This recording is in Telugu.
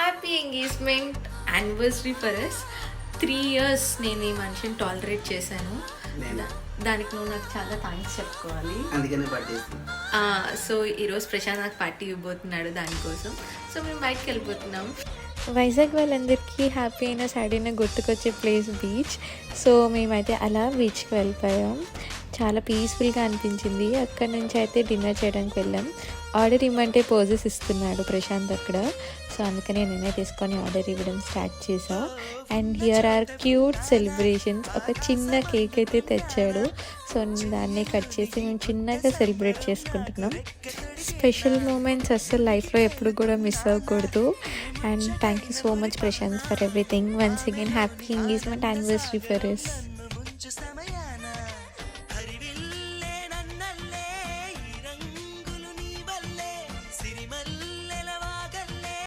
Happy engagement anniversary for us. 3 years నేను ఈ మనిషిని టాలరేట్ చేశాను. దానికి నువ్వు నాకు చాలా థ్యాంక్స్ చెప్పుకోవాలి. అందుకనే పార్టీ. సో ఈరోజు ప్రశాంత్ నాకు పార్టీ ఇవ్వబోతున్నాడు దానికోసం. సో మేము బయటకు వెళ్ళిపోతున్నాం. వైజాగ్ వాళ్ళందరికీ హ్యాపీ అయినా సాడ్ అయినా గుర్తుకొచ్చే ప్లేస్ బీచ్. సో మేమైతే అలా బీచ్కి వెళ్ళిపోయాం. చాలా పీస్ఫుల్గా అనిపించింది. అక్కడ నుంచి అయితే డిన్నర్ చేయడానికి వెళ్ళాం. ఆర్డర్ ఇవ్వమంటే పోజెస్ ఇస్తున్నాడు ప్రశాంత్ అక్కడ. సో అందుకనే నేనే తీసుకొని ఆర్డర్ ఇవ్వడం స్టార్ట్ చేసా. And here are cute celebrations. ఒక చిన్న కేక్ అయితే తెచ్చాడు. సో దాన్ని కట్ చేసి మేము చిన్నగా సెలబ్రేట్ చేసుకుంటున్నాం. స్పెషల్ మూమెంట్స్ అస్సలు లైఫ్లో ఎప్పుడు కూడా మిస్ అవ్వకూడదు. And thank you so much Prashanth for everything. Once again happy engagement anniversary for us.